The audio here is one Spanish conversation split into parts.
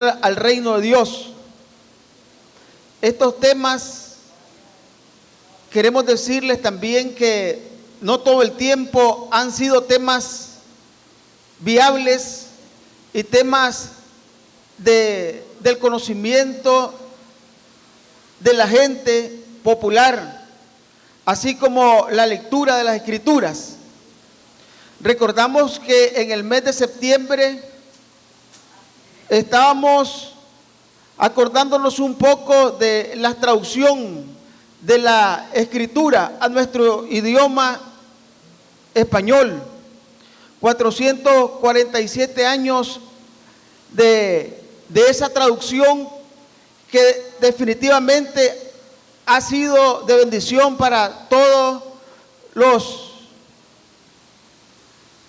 al reino de Dios. Estos temas, queremos decirles también que no todo el tiempo han sido temas viables y temas del conocimiento de la gente popular, así como la lectura de las Escrituras. Recordamos que en el mes de septiembre estábamos acordándonos un poco de la traducción de la Escritura a nuestro idioma español. 447 años de esa traducción que definitivamente ha sido de bendición para todos los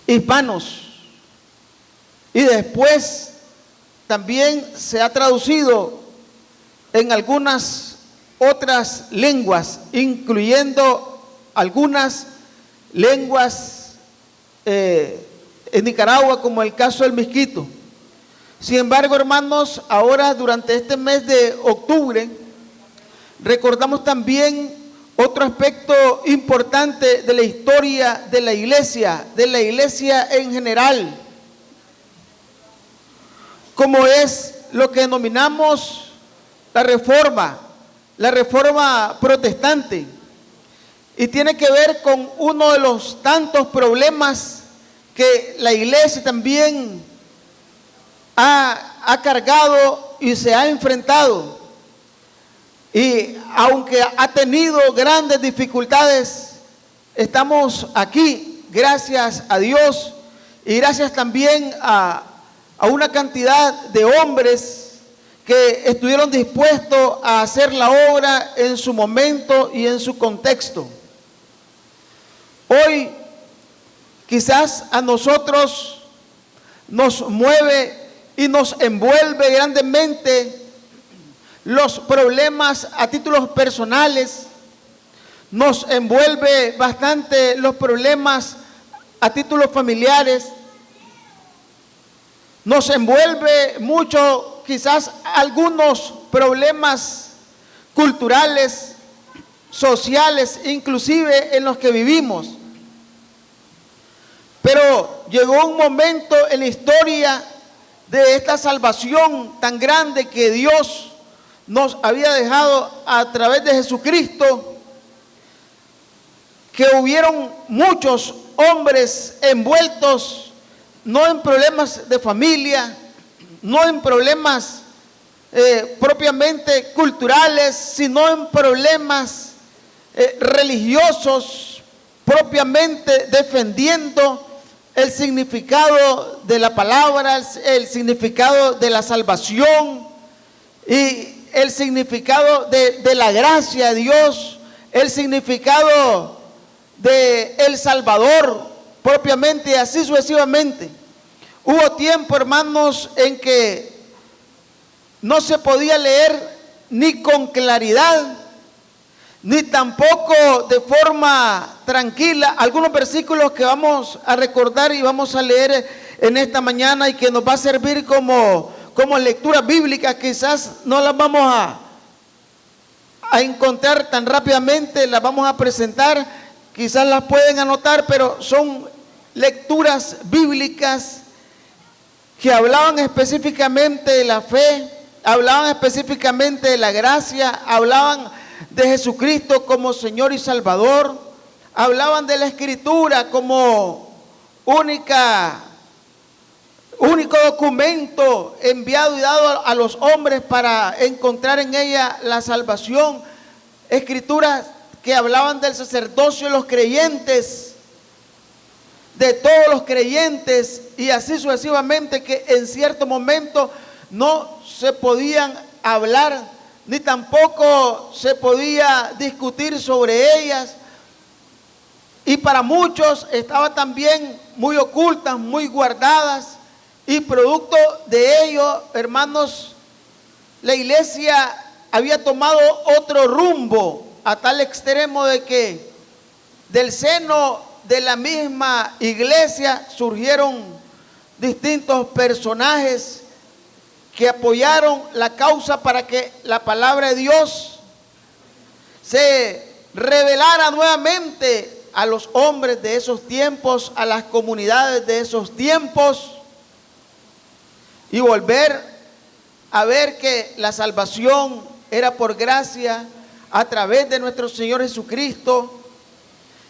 hispanos. Y después también se ha traducido en algunas otras lenguas, incluyendo algunas lenguas en Nicaragua, como el caso del Miskito. Sin embargo, hermanos, ahora durante este mes de octubre recordamos también otro aspecto importante de la historia de la iglesia en general, como es lo que denominamos la reforma protestante, y tiene que ver con uno de los tantos problemas que la iglesia también ha cargado y se ha enfrentado. Y aunque ha tenido grandes dificultades, estamos aquí, gracias a Dios y gracias también a una cantidad de hombres que estuvieron dispuestos a hacer la obra en su momento y en su contexto. Hoy quizás a nosotros nos mueve y nos envuelve grandemente los problemas a títulos personales, nos envuelve bastante los problemas a títulos familiares, nos envuelve mucho quizás algunos problemas culturales, sociales, inclusive en los que vivimos. Pero llegó un momento en la historia de esta salvación tan grande que Dios nos había dejado a través de Jesucristo, que hubieron muchos hombres envueltos no en problemas de familia, no en problemas propiamente culturales, sino en problemas religiosos, propiamente defendiendo el significado de la palabra, el significado de la salvación y el significado de la gracia de Dios, el significado de el Salvador propiamente, y así sucesivamente. Hubo tiempo, hermanos, en que no se podía leer ni con claridad, ni tampoco de forma tranquila algunos versículos que vamos a recordar y vamos a leer en esta mañana y que nos va a servir como lectura bíblica. Quizás no las vamos a encontrar tan rápidamente, las vamos a presentar, quizás las pueden anotar, pero son lecturas bíblicas que hablaban específicamente de la fe, hablaban específicamente de la gracia, hablaban de Jesucristo como Señor y Salvador, hablaban de la Escritura como único documento enviado y dado a los hombres para encontrar en ella la salvación. Escrituras que hablaban del sacerdocio de los creyentes, de todos los creyentes, y así sucesivamente, que en cierto momento no se podían hablar ni tampoco se podía discutir sobre ellas, y para muchos estaban también muy ocultas, muy guardadas, y producto de ello, hermanos, la iglesia había tomado otro rumbo, a tal extremo de que del seno de la misma iglesia surgieron distintos personajes que apoyaron la causa para que la palabra de Dios se revelara nuevamente a los hombres de esos tiempos, a las comunidades de esos tiempos, y volver a ver que la salvación era por gracia a través de nuestro Señor Jesucristo,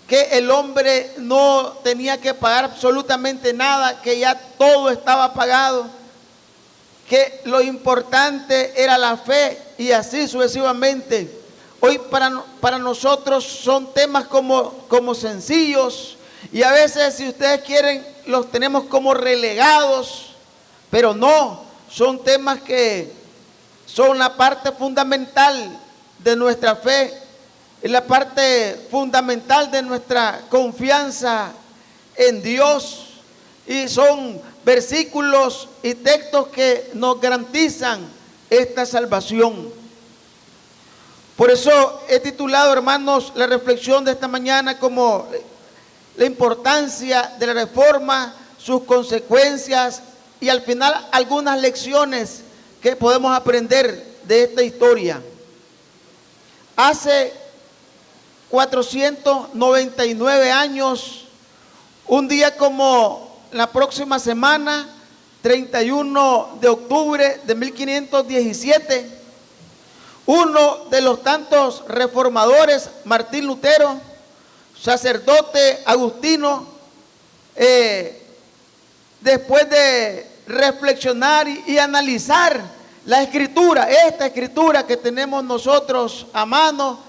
que el hombre no tenía que pagar absolutamente nada, que ya todo estaba pagado, que lo importante era la fe, y así sucesivamente. Hoy para nosotros son temas como sencillos, y a veces, si ustedes quieren, los tenemos como relegados, pero no, son temas que son la parte fundamental de nuestra fe, es la parte fundamental de nuestra confianza en Dios, y son versículos y textos que nos garantizan esta salvación. Por eso he titulado, hermanos, la reflexión de esta mañana como la importancia de la reforma, sus consecuencias y al final algunas lecciones que podemos aprender de esta historia. Hace 499 años, un día como la próxima semana, 31 de octubre de 1517, uno de los tantos reformadores, Martín Lutero, sacerdote agustino, después de reflexionar y analizar la escritura, esta escritura que tenemos nosotros a mano,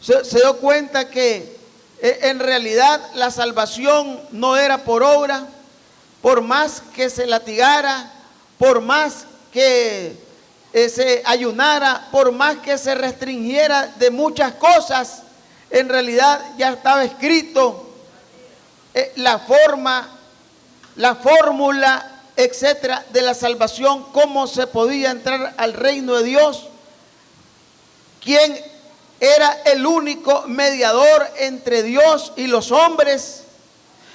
se dio cuenta que en realidad la salvación no era por obra, por más que se latigara, por más que se ayunara, por más que se restringiera de muchas cosas, en realidad ya estaba escrito la forma, la fórmula, etcétera, de la salvación, cómo se podía entrar al reino de Dios, quién era el único mediador entre Dios y los hombres,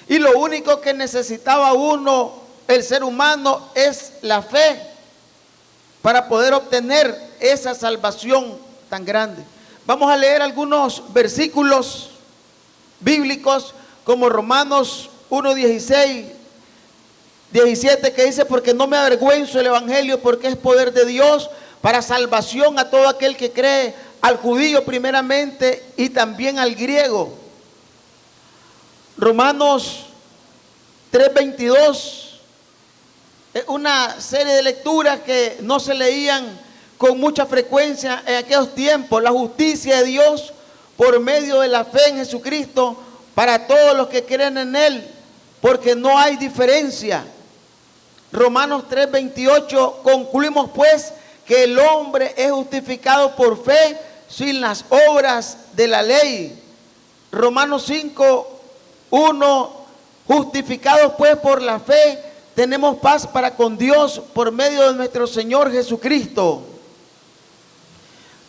y lo único que necesitaba uno, el ser humano, es la fe para poder obtener esa salvación tan grande. Vamos a leer algunos versículos bíblicos como Romanos 1:16, 17, que dice: porque no me avergüenzo del evangelio, porque es poder de Dios para salvación a todo aquel que cree, al judío primeramente y también al griego. Romanos 3:22, una serie de lecturas que no se leían con mucha frecuencia en aquellos tiempos. La justicia de Dios por medio de la fe en Jesucristo para todos los que creen en Él, porque no hay diferencia. Romanos 3:28, concluimos pues que el hombre es justificado por fe sin las obras de la ley. Romanos 5:1, justificados pues por la fe, tenemos paz para con Dios por medio de nuestro Señor Jesucristo.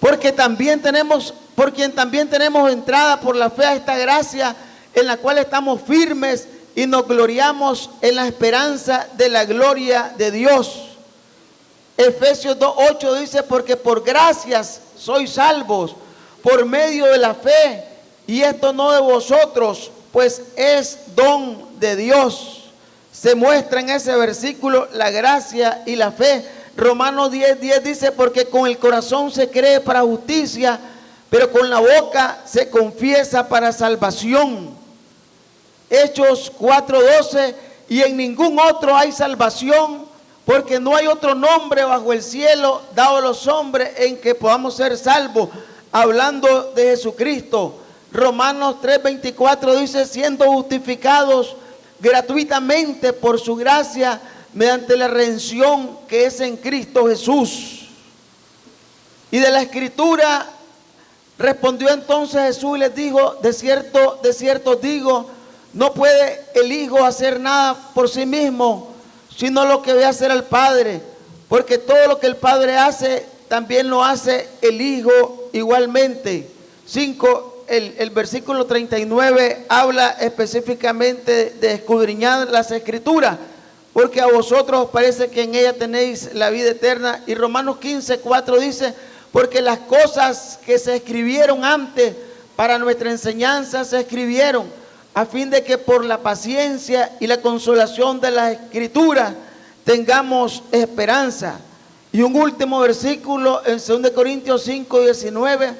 Por quien también tenemos entrada por la fe a esta gracia, en la cual estamos firmes y nos gloriamos en la esperanza de la gloria de Dios. Efesios 2:8 dice: porque por gracias sois salvos por medio de la fe, y esto no de vosotros, pues es don de Dios. Se muestra en ese versículo la gracia y la fe. Romanos 10:10 dice: porque con el corazón se cree para justicia, pero con la boca se confiesa para salvación. Hechos 4:12, y en ningún otro hay salvación, porque no hay otro nombre bajo el cielo dado a los hombres en que podamos ser salvos, hablando de Jesucristo. Romanos 3:24 dice: siendo justificados gratuitamente por su gracia mediante la redención que es en Cristo Jesús. Y de la escritura respondió entonces Jesús y les dijo: de cierto os digo, no puede el Hijo hacer nada por sí mismo, sino lo que ve hacer al Padre, porque todo lo que el Padre hace, también lo hace el Hijo igualmente. 5. El versículo 39 habla específicamente de escudriñar las escrituras, porque a vosotros os parece que en ella tenéis la vida eterna. Y Romanos 15:4 dice, porque las cosas que se escribieron antes para nuestra enseñanza se escribieron, a fin de que por la paciencia y la consolación de las Escrituras tengamos esperanza. Y un último versículo en 2 Corintios 5:19,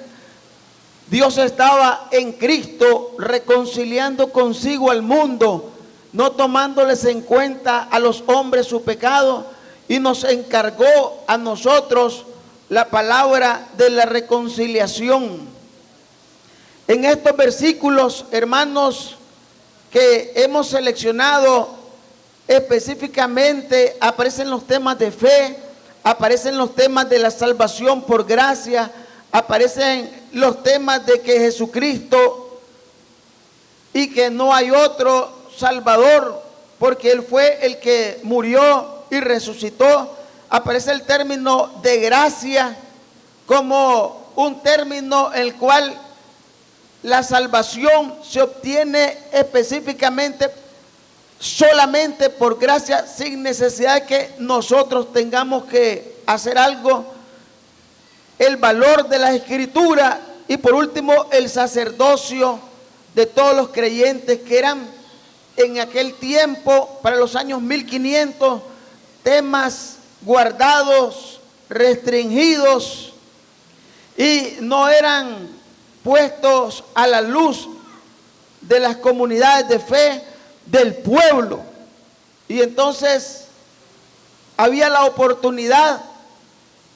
Dios estaba en Cristo reconciliando consigo al mundo, no tomándoles en cuenta a los hombres su pecado, y nos encargó a nosotros la palabra de la reconciliación. En estos versículos, hermanos, que hemos seleccionado específicamente, aparecen los temas de fe, aparecen los temas de la salvación por gracia, aparecen los temas de que Jesucristo y que no hay otro Salvador, porque Él fue el que murió y resucitó. Aparece el término de gracia como un término en el cual la salvación se obtiene específicamente solamente por gracia, sin necesidad de que nosotros tengamos que hacer algo. El valor de la Escritura, y por último el sacerdocio de todos los creyentes, que eran en aquel tiempo, para los años 1500, temas guardados, restringidos, y no eran puestos a la luz de las comunidades de fe del pueblo. Y entonces había la oportunidad,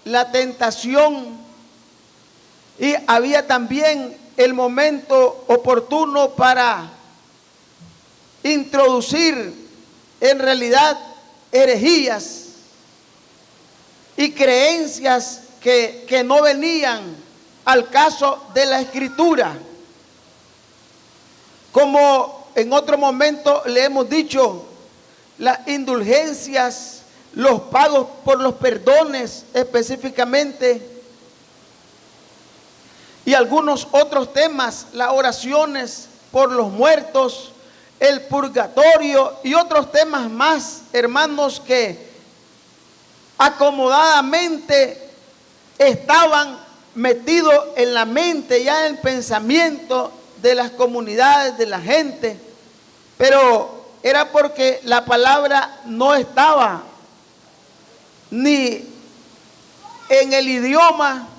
la tentación, y había también el momento oportuno para introducir en realidad herejías y creencias que no venían al caso de la Escritura. Como en otro momento le hemos dicho, las indulgencias, los pagos por los perdones específicamente, y algunos otros temas, las oraciones por los muertos, el purgatorio y otros temas más, hermanos, que acomodadamente estaban metidos en la mente, ya en el pensamiento de las comunidades, de la gente, pero era porque la palabra no estaba ni en el idioma,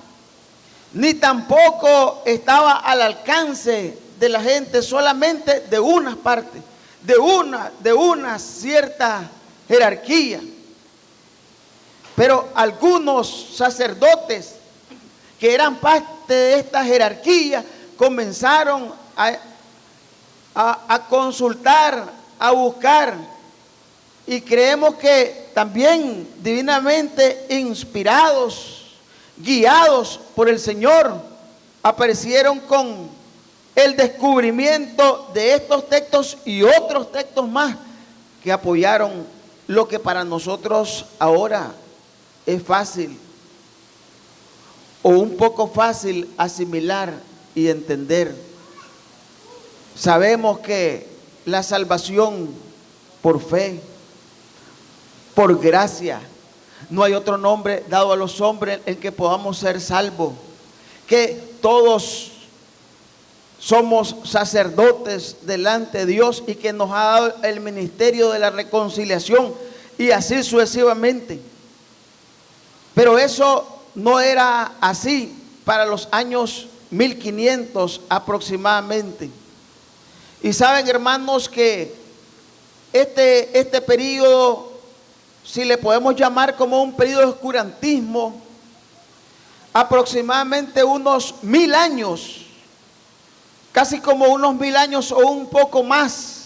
ni tampoco estaba al alcance de la gente, solamente de unas partes, de una cierta jerarquía. Pero algunos sacerdotes que eran parte de esta jerarquía comenzaron a consultar, a buscar, y creemos que también divinamente inspirados, guiados por el Señor, aparecieron con el descubrimiento de estos textos y otros textos más que apoyaron lo que para nosotros ahora es fácil o un poco fácil asimilar y entender. Sabemos que la salvación por fe, por gracia, no hay otro nombre dado a los hombres en que podamos ser salvos, que todos somos sacerdotes delante de Dios y que nos ha dado el ministerio de la reconciliación, y así sucesivamente. Pero eso no era así para los años 1500 aproximadamente. Y saben, hermanos, que este periodo, si le podemos llamar como un periodo de oscurantismo, aproximadamente unos 1000 años, casi como unos 1000 años o un poco más,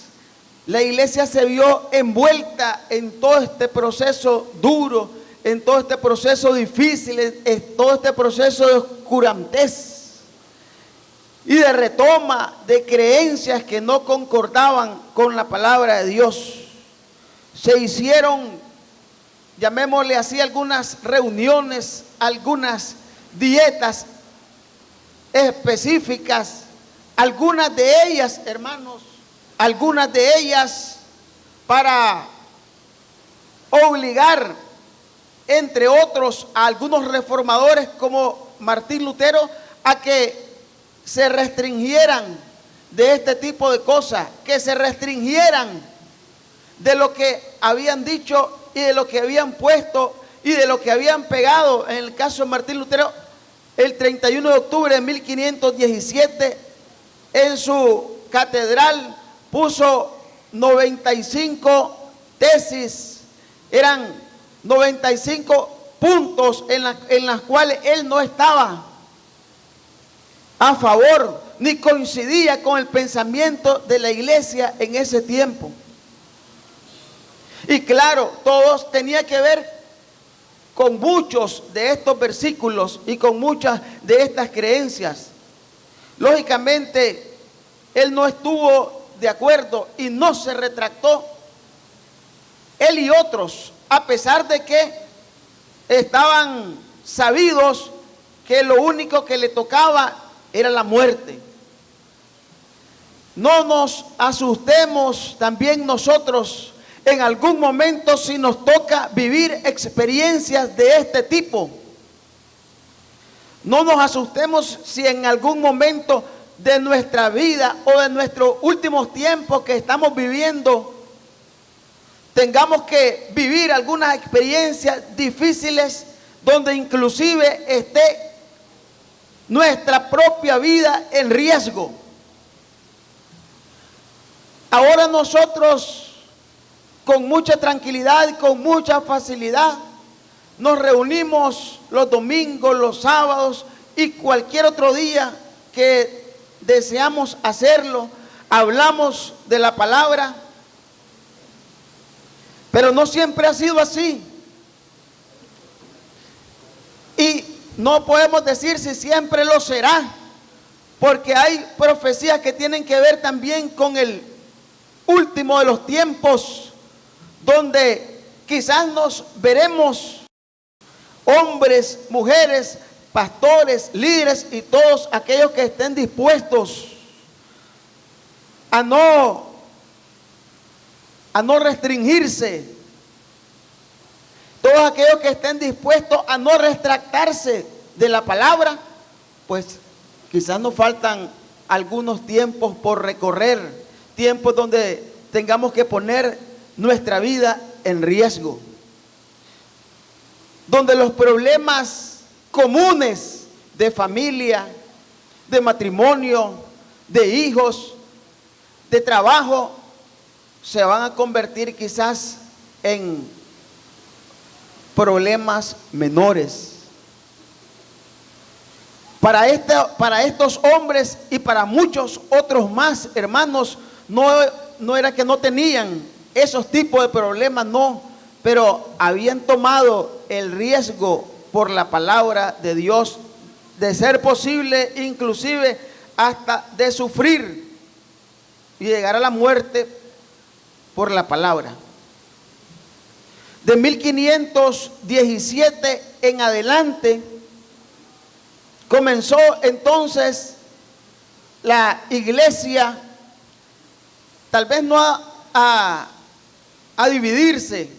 la iglesia se vio envuelta en todo este proceso duro, en todo este proceso difícil, en todo este proceso de oscurantez y de retoma de creencias que no concordaban con la palabra de Dios. Se hicieron, llamémosle así, algunas reuniones, algunas dietas específicas, algunas de ellas, hermanos, algunas de ellas para obligar, entre otros, a algunos reformadores como Martín Lutero a que se restringieran de este tipo de cosas, que se restringieran de lo que habían dicho y de lo que habían puesto y de lo que habían pegado. En el caso de Martín Lutero, el 31 de octubre de 1517, en su catedral puso 95 tesis, eran 95 puntos en las cuales él no estaba a favor ni coincidía con el pensamiento de la iglesia en ese tiempo. Y claro, todos tenía que ver con muchos de estos versículos y con muchas de estas creencias. Lógicamente, él no estuvo de acuerdo y no se retractó. Él y otros, a pesar de que estaban sabidos que lo único que le tocaba era la muerte. No nos asustemos también nosotros en algún momento si nos toca vivir experiencias de este tipo. No nos asustemos si en algún momento de nuestra vida o de nuestros últimos tiempos que estamos viviendo tengamos que vivir algunas experiencias difíciles donde inclusive esté nuestra propia vida en riesgo. Ahora nosotros con mucha tranquilidad y con mucha facilidad nos reunimos los domingos, los sábados y cualquier otro día que deseamos hacerlo, hablamos de la palabra, pero no siempre ha sido así. Y no podemos decir si siempre lo será, porque hay profecías que tienen que ver también con el último de los tiempos, donde quizás nos veremos hombres, mujeres, pastores, líderes y todos aquellos que estén dispuestos a no restringirse, todos aquellos que estén dispuestos a no retractarse de la palabra, pues quizás nos faltan algunos tiempos por recorrer, tiempos donde tengamos que poner nuestra vida en riesgo, donde los problemas comunes de familia, de matrimonio, de hijos, de trabajo, se van a convertir quizás en problemas menores. Para estos hombres y para muchos otros más, hermanos, no era que no tenían esos tipos de problemas, no, pero habían tomado el riesgo por la palabra de Dios, de ser posible inclusive hasta de sufrir y llegar a la muerte por la palabra. De 1517 en adelante comenzó entonces la iglesia, tal vez no a dividirse,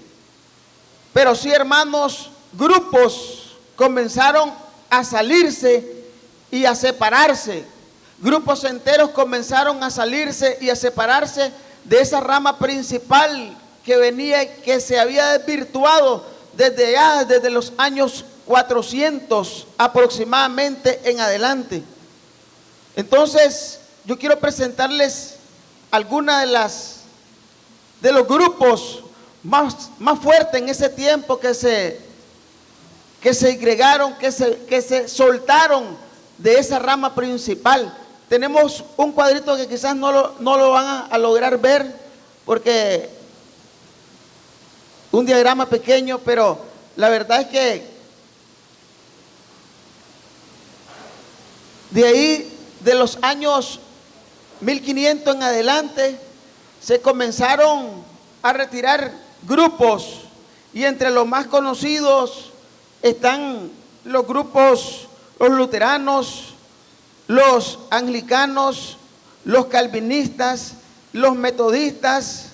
pero sí, hermanos, grupos comenzaron a salirse y a separarse. Grupos enteros comenzaron a salirse y a separarse de esa rama principal que venía, que se había desvirtuado desde los años 400 aproximadamente en adelante. Entonces, yo quiero presentarles algunas de los grupos más fuertes en ese tiempo que se agregaron, que se soltaron de esa rama principal. Tenemos un cuadrito que quizás no lo van a lograr ver, porque un diagrama pequeño, pero la verdad es que de ahí, de los años 1500 en adelante, se comenzaron a retirar grupos, y entre los más conocidos están los grupos, los luteranos, los anglicanos, los calvinistas, los metodistas,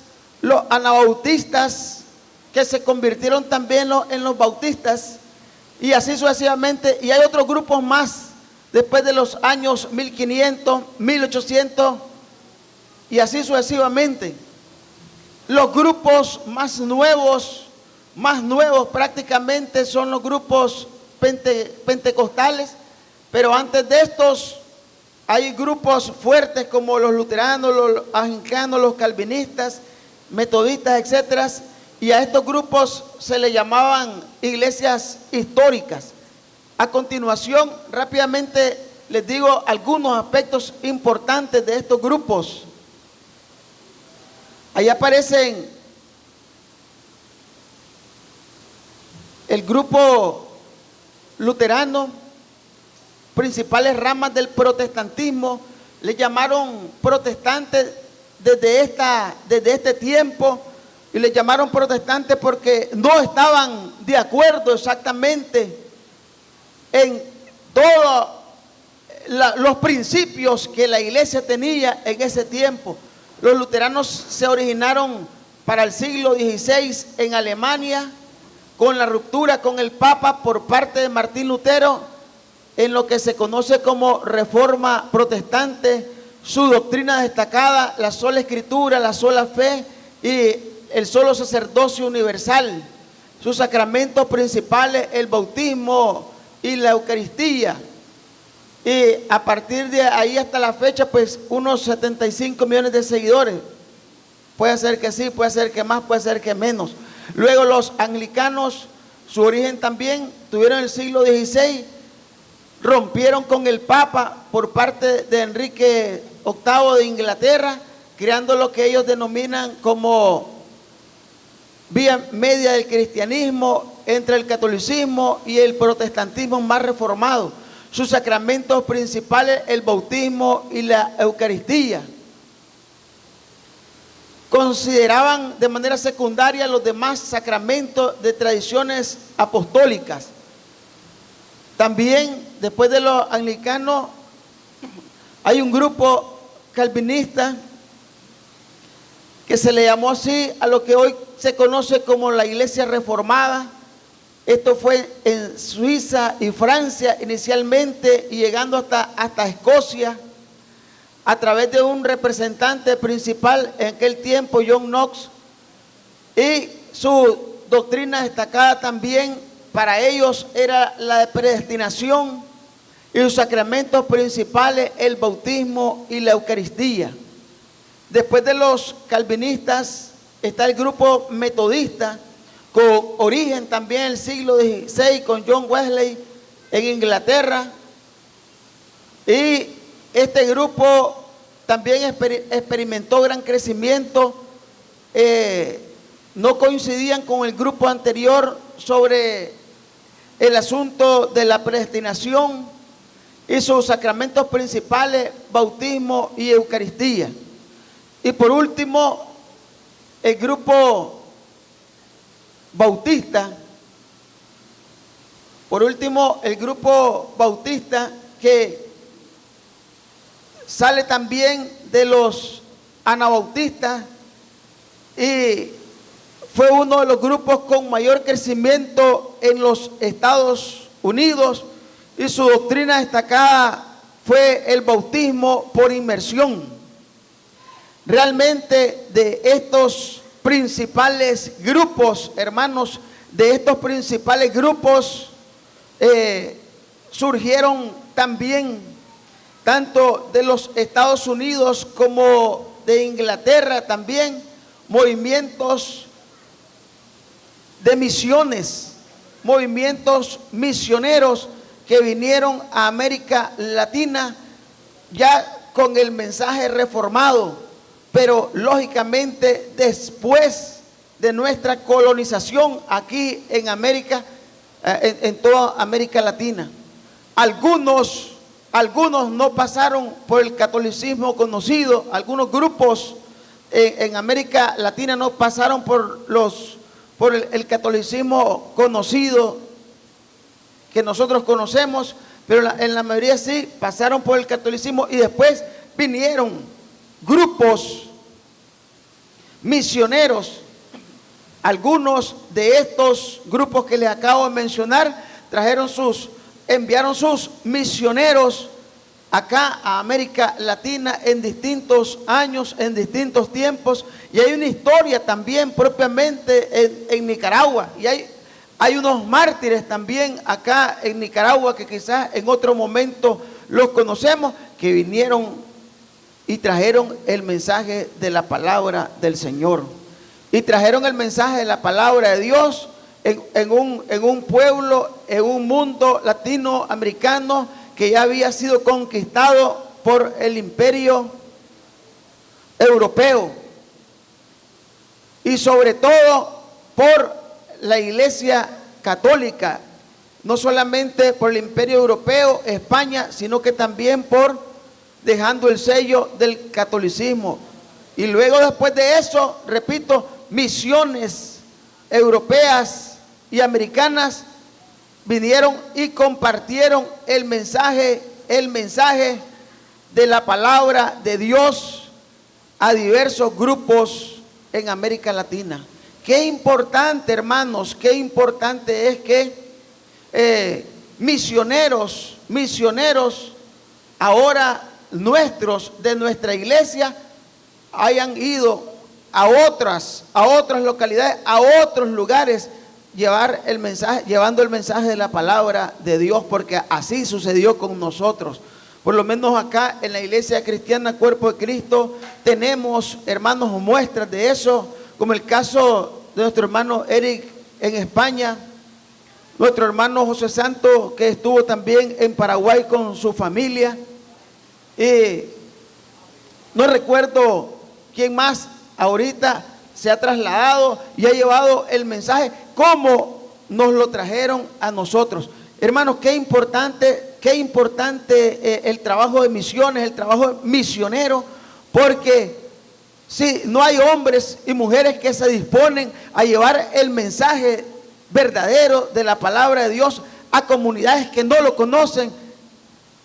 los anabautistas, que se convirtieron también en los bautistas, y así sucesivamente. Y hay otros grupos más después de los años 1500, 1800 y así sucesivamente. Los grupos más nuevos prácticamente son los grupos pentecostales, pero antes de estos hay grupos fuertes como los luteranos, los anglicanos, los calvinistas, metodistas, etcétera. Y a estos grupos se le llamaban iglesias históricas. A continuación, rápidamente les digo algunos aspectos importantes de estos grupos. Ahí aparecen el grupo luterano, principales ramas del protestantismo, le llamaron protestantes desde este tiempo, y le llamaron protestantes porque no estaban de acuerdo exactamente en todos los principios que la iglesia tenía en ese tiempo. Los luteranos se originaron para el siglo XVI en Alemania, con la ruptura con el Papa por parte de Martín Lutero, en lo que se conoce como Reforma Protestante. Su doctrina destacada, la sola Escritura, la sola fe y el solo sacerdocio universal. Sus sacramentos principales, el bautismo y la Eucaristía. Y a partir de ahí hasta la fecha, pues unos 75 millones de seguidores. Puede ser que sí, puede ser que más, puede ser que menos. Luego los anglicanos, su origen también, tuvieron el siglo XVI, rompieron con el Papa por parte de Enrique VIII de Inglaterra, creando lo que ellos denominan como vía media del cristianismo entre el catolicismo y el protestantismo más reformado. Sus sacramentos principales, el bautismo y la Eucaristía. Consideraban de manera secundaria los demás sacramentos de tradiciones apostólicas. También, después de los anglicanos, hay un grupo calvinista que se le llamó así a lo que hoy se conoce como la Iglesia Reformada. Esto fue en Suiza y Francia inicialmente, y llegando hasta Escocia, a través de un representante principal en aquel tiempo, John Knox, y su doctrina destacada también para ellos era la de predestinación, y sus sacramentos principales, el bautismo y la Eucaristía. Después de los calvinistas está el grupo metodista, con origen también en el siglo XVI, con John Wesley en Inglaterra. Y este grupo también experimentó gran crecimiento. No coincidían con el grupo anterior sobre el asunto de la predestinación y sus sacramentos principales, bautismo y Eucaristía. Y por último, el grupo bautista. Por último, el grupo bautista, que sale también de los anabautistas y fue uno de los grupos con mayor crecimiento en los Estados Unidos, y su doctrina destacada fue el bautismo por inmersión. Realmente de estos principales grupos, hermanos, de estos principales grupos surgieron también, tanto de los Estados Unidos como de Inglaterra también, movimientos de misiones, movimientos misioneros que vinieron a América Latina ya con el mensaje reformado. Pero lógicamente después de nuestra colonización aquí en América, en toda América Latina, algunos no pasaron por el catolicismo conocido, algunos grupos en América Latina no pasaron por el catolicismo conocido que nosotros conocemos, pero en la mayoría sí pasaron por el catolicismo, y después vinieron grupos misioneros algunos de estos grupos que les acabo de mencionar enviaron sus misioneros acá a América Latina en distintos años, en distintos tiempos, y hay una historia también propiamente en Nicaragua, y hay unos mártires también acá en Nicaragua que quizás en otro momento los conocemos, que vinieron y trajeron el mensaje de la palabra del Señor, y trajeron el mensaje de la palabra de Dios en un pueblo, en un mundo latinoamericano que ya había sido conquistado por el imperio europeo y sobre todo por la Iglesia Católica, no solamente por el imperio europeo, España, sino que también dejando el sello del catolicismo. Y luego, después de eso, repito, misiones europeas y americanas vinieron y compartieron el mensaje de la palabra de Dios a diversos grupos en América Latina. Qué importante, hermanos, qué importante es que misioneros ahora nuestros de nuestra iglesia hayan ido a otras localidades, a otros lugares, llevando el mensaje de la palabra de Dios, porque así sucedió con nosotros. Por lo menos acá en la Iglesia Cristiana Cuerpo de Cristo tenemos, hermanos, muestras de eso, como el caso de nuestro hermano Eric en España, nuestro hermano José Santo, que estuvo también en Paraguay con su familia, y no recuerdo quién más ahorita se ha trasladado y ha llevado el mensaje como nos lo trajeron a nosotros. Hermanos, qué importante el trabajo de misiones, el trabajo misionero, porque si no hay hombres y mujeres que se disponen a llevar el mensaje verdadero de la palabra de Dios a comunidades que no lo conocen,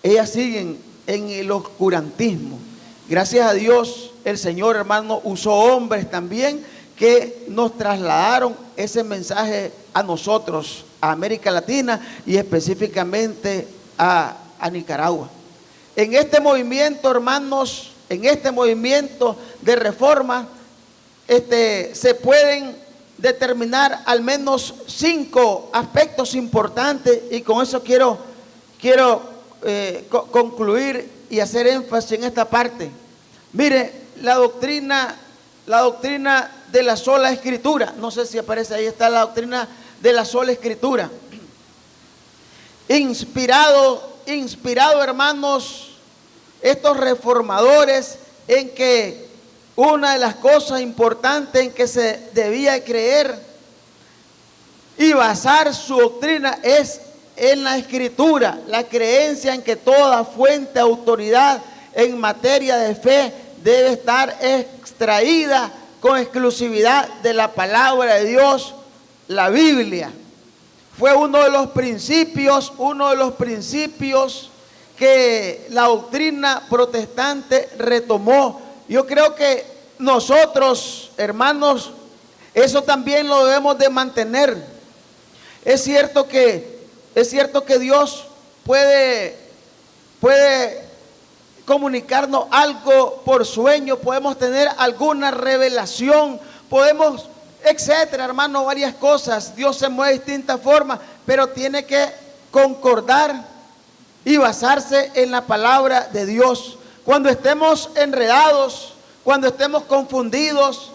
ellas siguen en el oscurantismo. Gracias a Dios, el Señor, hermano, usó hombres también que nos trasladaron ese mensaje a nosotros, a América Latina y específicamente a Nicaragua. En este movimiento, hermanos, en este movimiento de reforma, se pueden determinar al menos 5 aspectos importantes, y con eso quiero concluir y hacer énfasis en esta parte. Mire, la doctrina de la sola escritura, no sé si aparece ahí, está la doctrina de la sola escritura. Inspirado, hermanos, estos reformadores, en que una de las cosas importantes en que se debía creer y basar su doctrina es en la escritura, la creencia en que toda fuente de autoridad en materia de fe debe estar extraída con exclusividad de la palabra de Dios, la Biblia. Fue uno de los principios que la doctrina protestante retomó. Yo creo que nosotros, hermanos, eso también lo debemos de mantener. Es cierto que Dios puede comunicarnos algo por sueño, podemos tener alguna revelación, podemos, etcétera, hermano, varias cosas. Dios se mueve de distintas formas, pero tiene que concordar y basarse en la palabra de Dios. Cuando estemos enredados, cuando estemos confundidos,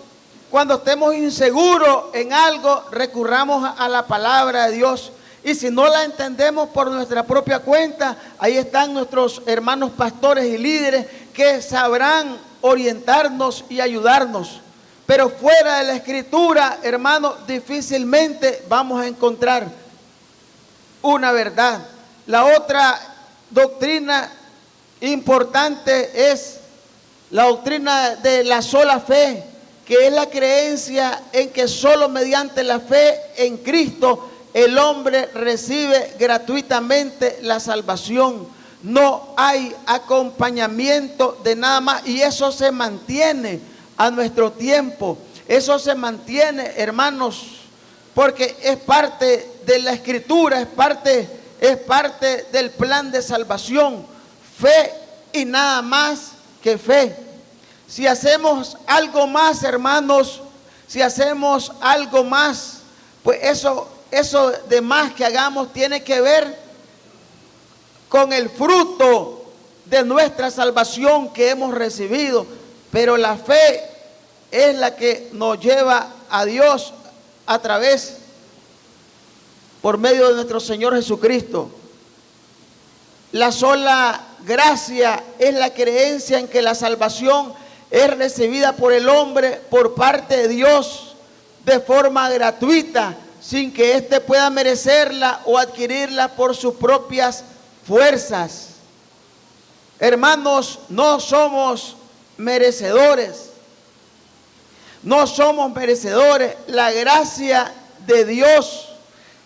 cuando estemos inseguros en algo, recurramos a la palabra de Dios. Y si no la entendemos por nuestra propia cuenta, ahí están nuestros hermanos pastores y líderes que sabrán orientarnos y ayudarnos. Pero fuera de la escritura, hermanos, difícilmente vamos a encontrar una verdad. La otra doctrina importante es la doctrina de la sola fe, que es la creencia en que solo mediante la fe en Cristo el hombre recibe gratuitamente la salvación. No hay acompañamiento de nada más, y eso se mantiene a nuestro tiempo. Eso se mantiene, hermanos, porque es parte de la Escritura, es parte del plan de salvación. Fe y nada más que fe. Si hacemos algo más, hermanos, si hacemos algo más, pues eso de más que hagamos tiene que ver con el fruto de nuestra salvación que hemos recibido. Pero la fe es la que nos lleva a Dios a través, por medio de nuestro Señor Jesucristo. La sola gracia es la creencia en que la salvación es recibida por el hombre por parte de Dios de forma gratuita, sin que éste pueda merecerla o adquirirla por sus propias fuerzas. Hermanos, no somos merecedores. No somos merecedores. La gracia de Dios,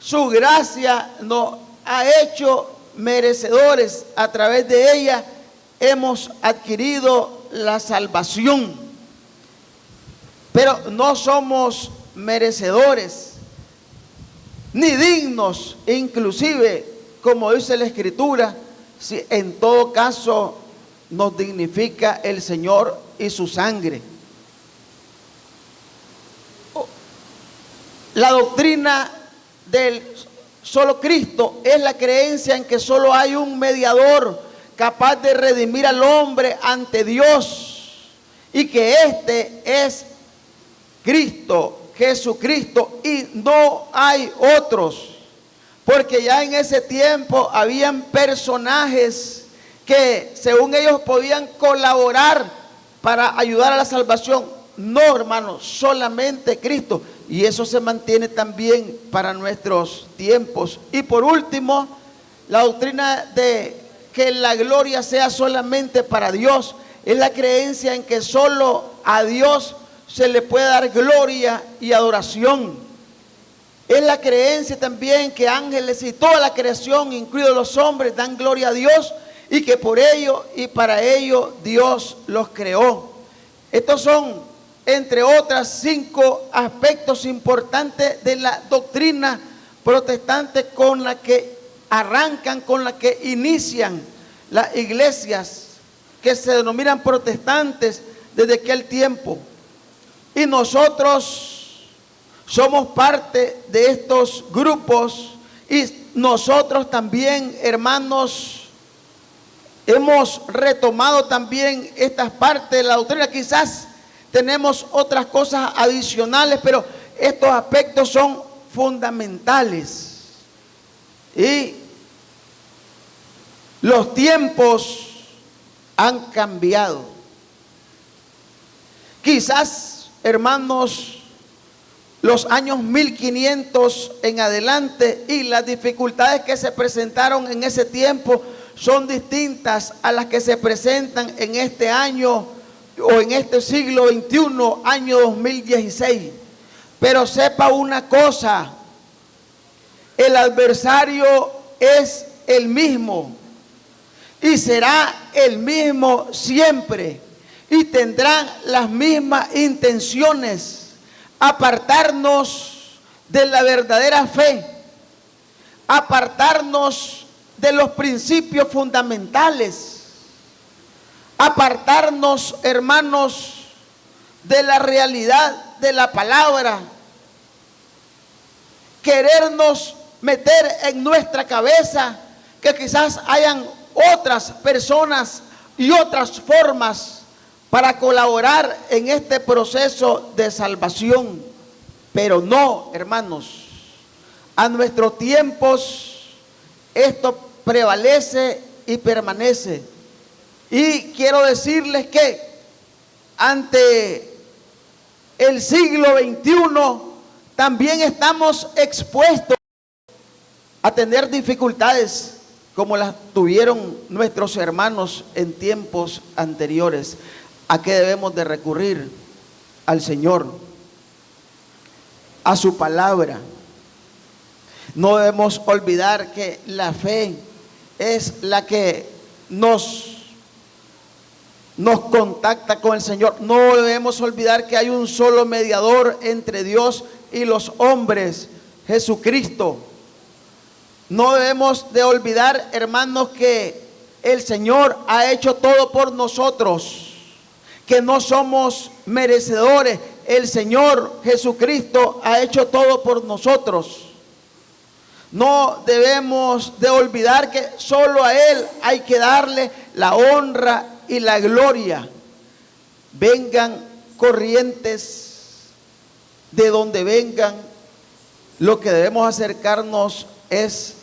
su gracia nos ha hecho merecedores. A través de ella hemos adquirido la salvación. Pero no somos merecedores, ni dignos, inclusive, como dice la Escritura, si en todo caso nos dignifica el Señor y su sangre. La doctrina del solo Cristo es la creencia en que solo hay un mediador capaz de redimir al hombre ante Dios, y que este es Cristo, Jesucristo, y no hay otros. Porque ya en ese tiempo habían personajes que según ellos podían colaborar para ayudar a la salvación. No, hermanos, solamente Cristo. Y eso se mantiene también para nuestros tiempos. Y por último, la doctrina de que la gloria sea solamente para Dios es la creencia en que solo a Dios se le puede dar gloria y adoración. Es la creencia también que ángeles y toda la creación, incluidos los hombres, dan gloria a Dios, y que por ello y para ello Dios los creó. Estos son, entre otras, 5 aspectos importantes de la doctrina protestante con la que arrancan, con la que inician las iglesias que se denominan protestantes desde aquel tiempo. Y nosotros somos parte de estos grupos, y nosotros también, hermanos, hemos retomado también estas partes de la doctrina. Quizás tenemos otras cosas adicionales, pero estos aspectos son fundamentales. Y los tiempos han cambiado. Quizás, hermanos, los años 1500 en adelante y las dificultades que se presentaron en ese tiempo son distintas a las que se presentan en este año o en este siglo XXI, año 2016. Pero sepa una cosa: el adversario es el mismo y será el mismo siempre, y tendrán las mismas intenciones: apartarnos de la verdadera fe, apartarnos de los principios fundamentales, apartarnos, hermanos, de la realidad de la palabra, querernos meter en nuestra cabeza que quizás hayan otras personas y otras formas para colaborar en este proceso de salvación. Pero no, hermanos, a nuestros tiempos esto prevalece y permanece. Y quiero decirles que ante el siglo XXI también estamos expuestos a tener dificultades como las tuvieron nuestros hermanos en tiempos anteriores. ¿A qué debemos de recurrir? Al Señor, a su palabra. No debemos olvidar que la fe es la que nos nos contacta con el Señor. No debemos olvidar que hay un solo mediador entre Dios y los hombres, Jesucristo. No debemos de olvidar, hermanos, que el Señor ha hecho todo por nosotros, que no somos merecedores. El Señor Jesucristo ha hecho todo por nosotros. No debemos de olvidar que solo a Él hay que darle la honra y la gloria. Vengan corrientes de donde vengan, lo que debemos acercarnos es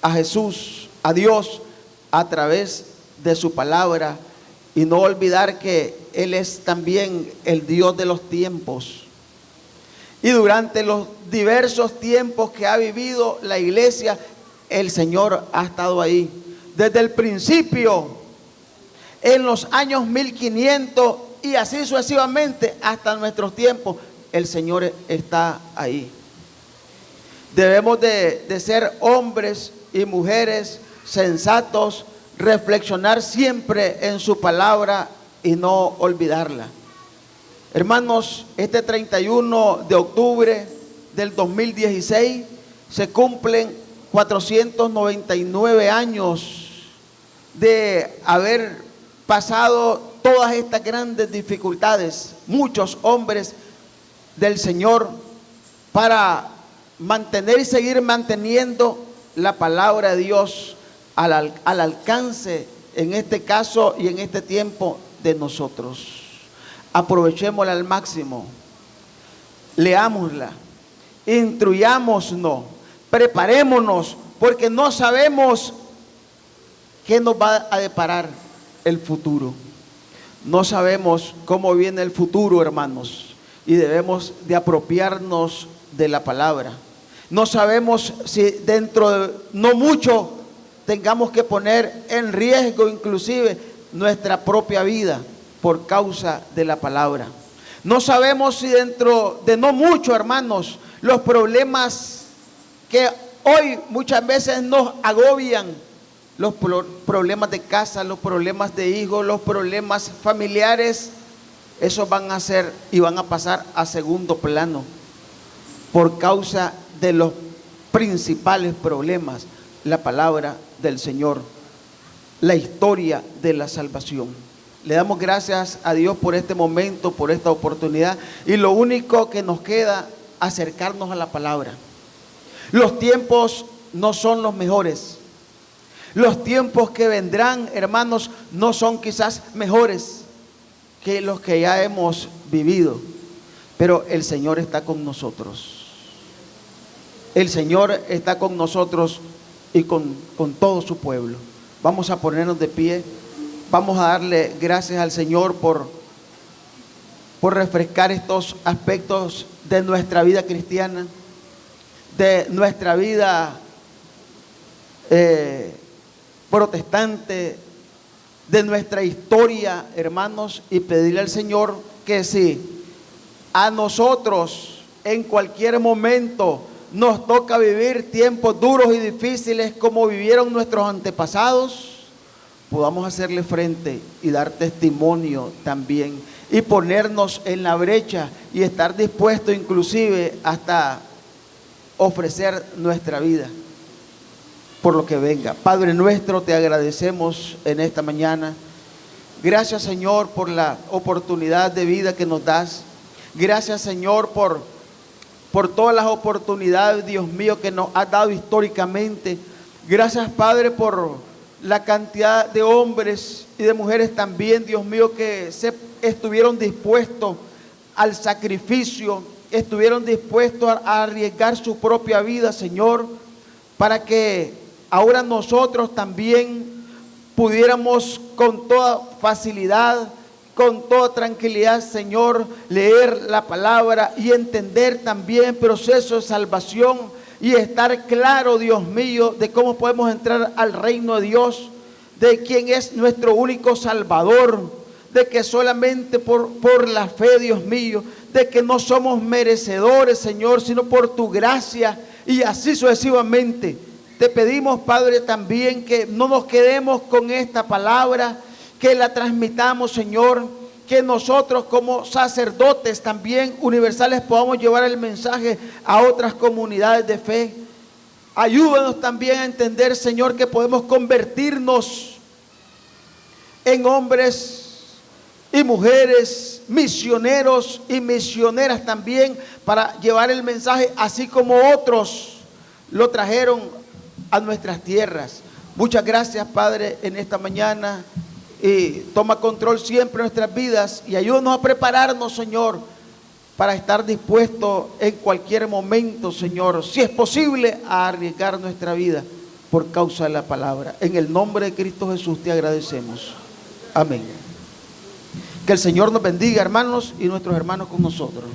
a Jesús, a Dios, a través de su palabra, y no olvidar que Él es también el Dios de los tiempos. Y durante los diversos tiempos que ha vivido la iglesia, el Señor ha estado ahí. Desde el principio, en los años 1500 y así sucesivamente hasta nuestros tiempos, el Señor está ahí. Debemos de ser hombres y mujeres sensatos, reflexionar siempre en su palabra y no olvidarla. Hermanos, este 31 de octubre del 2016 se cumplen 499 años de haber pasado todas estas grandes dificultades, muchos hombres del Señor, para mantener y seguir manteniendo la palabra de Dios al alcance, en este caso y en este tiempo, de nosotros. Aprovechémosla al máximo, leámosla, instruyámonos, preparémonos, porque no sabemos qué nos va a deparar el futuro. No sabemos cómo viene el futuro, hermanos, y debemos de apropiarnos de la palabra. No sabemos si dentro de no mucho tengamos que poner en riesgo inclusive nuestra propia vida por causa de la palabra. No sabemos si dentro de no mucho, hermanos, los problemas que hoy muchas veces nos agobian, los problemas de casa, los problemas de hijos, los problemas familiares, esos van a ser y van a pasar a segundo plano por causa de los principales problemas, la palabra del Señor, la historia de la salvación. Le damos gracias a Dios por este momento, por esta oportunidad, y lo único que nos queda, acercarnos a la palabra. Los tiempos no son los mejores. Los tiempos que vendrán, hermanos, no son quizás mejores que los que ya hemos vivido, pero el Señor está con nosotros. El Señor está con nosotros y con todo su pueblo. Vamos a ponernos de pie. Vamos a darle gracias al Señor por refrescar estos aspectos de nuestra vida cristiana, de nuestra vida protestante, de nuestra historia, hermanos, y pedirle al Señor que si a nosotros en cualquier momento nos toca vivir tiempos duros y difíciles como vivieron nuestros antepasados, podamos hacerle frente y dar testimonio también y ponernos en la brecha y estar dispuestos inclusive hasta ofrecer nuestra vida por lo que venga. Padre nuestro, te agradecemos en esta mañana. Gracias, Señor, por la oportunidad de vida que nos das. Gracias, Señor, por todas las oportunidades, Dios mío, que nos has dado históricamente. Gracias, Padre, por la cantidad de hombres y de mujeres también, Dios mío, que estuvieron dispuestos al sacrificio, estuvieron dispuestos a arriesgar su propia vida, Señor, para que ahora nosotros también pudiéramos con toda facilidad, con toda tranquilidad, Señor, leer la palabra y entender también el proceso de salvación y estar claro, Dios mío, de cómo podemos entrar al reino de Dios, de quién es nuestro único Salvador, de que solamente por la fe, Dios mío, de que no somos merecedores, Señor, sino por tu gracia, y así sucesivamente. Te pedimos, Padre, también que no nos quedemos con esta palabra, que la transmitamos, Señor, que nosotros como sacerdotes también universales podamos llevar el mensaje a otras comunidades de fe. Ayúdanos también a entender, Señor, que podemos convertirnos en hombres y mujeres, misioneros y misioneras también, para llevar el mensaje así como otros lo trajeron a nuestras tierras. Muchas gracias, Padre, en esta mañana. Y toma control siempre de nuestras vidas y ayúdanos a prepararnos, Señor, para estar dispuestos en cualquier momento, Señor, si es posible, a arriesgar nuestra vida por causa de la palabra. En el nombre de Cristo Jesús te agradecemos. Amén. Que el Señor nos bendiga, hermanos, y nuestros hermanos con nosotros.